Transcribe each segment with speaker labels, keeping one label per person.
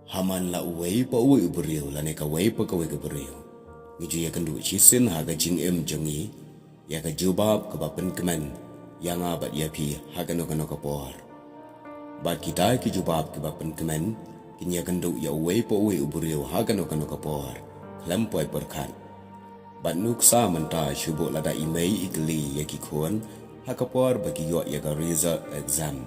Speaker 1: Haman la uwei pa uwe uberiu la neka wei pa kawe uberiu. Ngiju ya kendu chisin haga jing jengi ya ka jubab ke bapen kemen yang abat ya pi haga no kapor. Bat kita ki jubab ke bapen kemen kini ya kendu ya uwei pa uwe uberiu haga no kapor. Lempoi berkat. Bat nuksa menta syubuk lada imei ikli ya ki kuan hakapor bagi yo ya ka result exam.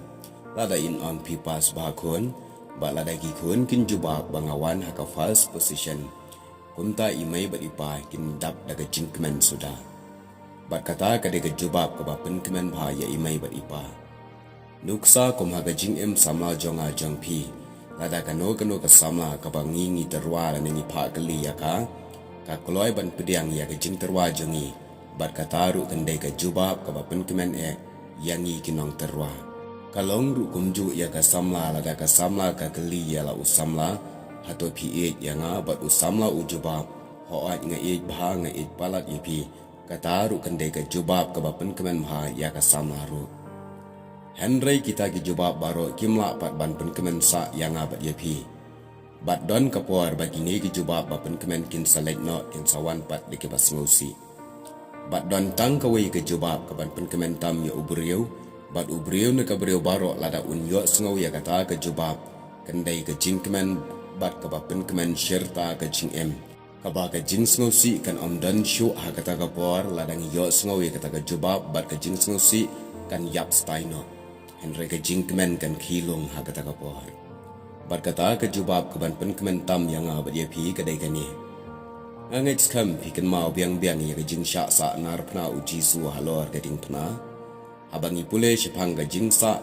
Speaker 1: Lada in on pi pass bahakun bat lada ki kun kin jubab bangawan haka false position kumta imai bat ipa kin dap daga jingkmen sudah bat kata kadega jubab ke bapen kemen bha ya imai bat ipa nuksa kum haga jingem samla jonga jongpi lada kano ka samla ka bangi ni terwa la ni pha kali ya ka kloi ban pediang ya ke jing terwa jongi bat kata ru kendai ka jubab ke bapen kemen yangi kinong terwa kalong ru kumju ya ka samla lada ka samla ka kali ya la usamla hato pi yang bat usamla ujubab hoat nga bha nga palat ipi kata ru kendai ka jubab ka bapen kemen bha ya ka samla ru Henry kita ki jubab baro kimla pat ban pen kemen sa yang bat ipi bat don kapor bagi ni ki jubab bapen kemen kin selek no kin sawan pat di kebas ngusi bat don tang kawe ke jubab ka ban pen kemen tam ya uberiu bat uberiu na kabriu baro lada unyo sengau ya kata ke jubab kendai ke jingkemen bat ke bapen kemen syerta ke jingem kaba ke jing sengau si kan om dan syu ha kata kapor lada ngiyo sengau ya kata ke jubab bat ke jing sengau si kan yap staino henry ke jingkemen kan kilung ha kata kapor bat kata ke jubab ke bapen kemen tam yang abat ya pi kedai kani angai skam pi kan mau biang-biang ya ke jing syak sa nar pna uji su halor ke ding pna abangi pule sipang ga jingsa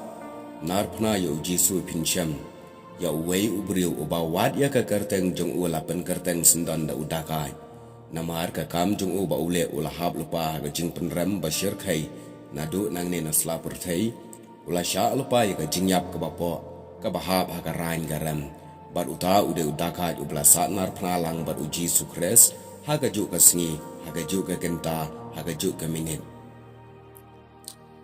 Speaker 1: narpna ya uji su pinsyam ya uwei ubriu ubawat ya ka kerteng jong u lapen kerteng sendan da udakai namar ka kam jong u ba ule ulahab lupa ga jing penrem basyir khai nadu nang ne nasla perthai ula sya lupa ya ka jingyap ka bapo ka bahab ha ka rain garam bat uta ude udakai ubla sa narpna lang bat uji su kres ha ka ju ka sngi ha ka ju ka genta ha ka ju ka minit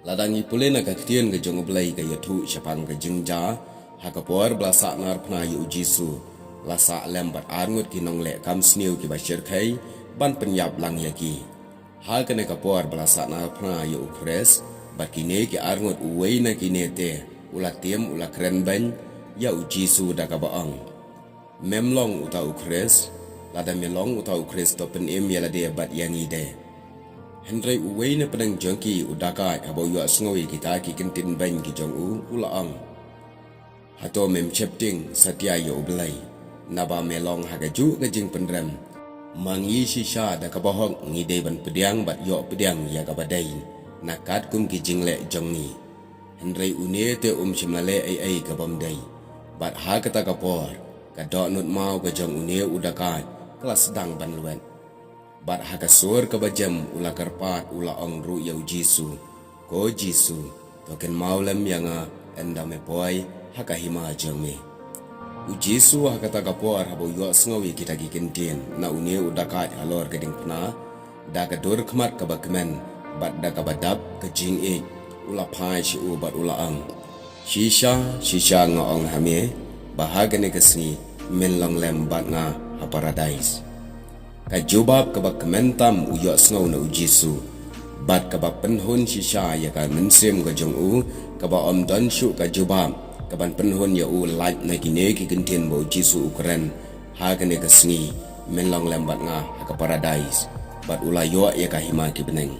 Speaker 1: ladangi pule na kaktian ke jong blai ke yatu syapang ke jingja hakapor blasa nar pna yu jisu lasa lembat arngut kinong le kam sniu ki basyir khai ban penyap lang yaki ha kene kapor blasa nar pna yu ukres bakine ki arngut uwei na kinete ula tiem ula kren ban ya jisu da ka baang memlong uta ukres lada melong uta ukres to pen em ya lade bat yangi de Henry uwei na pedang jongki udaka abo yu asngowi kita ki kentin ban ki jong u ulaang hato mem chepting satya yo blai naba melong hagaju ke jing penrem mangi shisha da ka bohong ngi de ban pediang bat yo pediang ya ka badai nakat kum ki jingle jongi Henry une te chimale ai ka bamdai bat ha kata ka por ka do nut mau ka jong une udaka kelas sedang ban luan bat hakasur ke bajam ula karpat ula ongru yau jisu ko jisu token maulem yang enda me poi hakahima jome ujisu hakata kapor habo yo sngawi kita gikentin na une udakat halor geding pna da kadur khmat ka bakmen bat da ka badap ke jing e ula pai shi u bat ula ang shisha ngong hame bahagane kesni men long lem bat nga ha paradise ka jubab ka bak mentam uyo snow na ujisu bat ka bak penhun shisha ya ka mensem ka jong u ka ba om dan shu ka jubab ka ban penhun ya u like na kine ki kentin bo jisu ukren ha ka ne ka sngi menlong lembat nga ha ka paradise bat ula yo ya ka hima ki beneng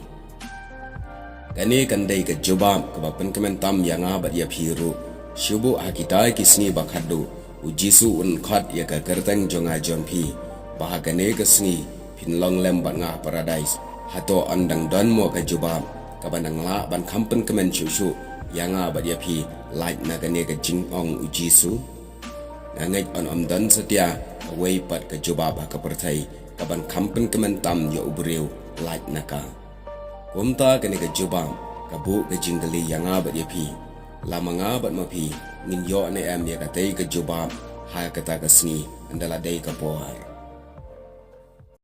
Speaker 1: kane kan dai ka jubab ka ba pen kementam ya nga bat ya phiru shubu ha kita ki sngi ba khadu ujisu un khat ya ka kerteng jonga jompi bahagane kesni pinlong lembat nga paradise hato andang don mo ka jubab ka banang la ban kampen kemen shushu yang nga bat yapi like na kane ka jingong ujisu ngangai on don setia away pat ka jubab ka perthai ka ban kampen kemen tam ya ubriu like naka kumta kane ka jubab ka bu ka jinggali yang nga bat yapi lama nga bat mapi ngin yo ne am ya ka tai ka jubab ha kata ka sni andala dai ka pohar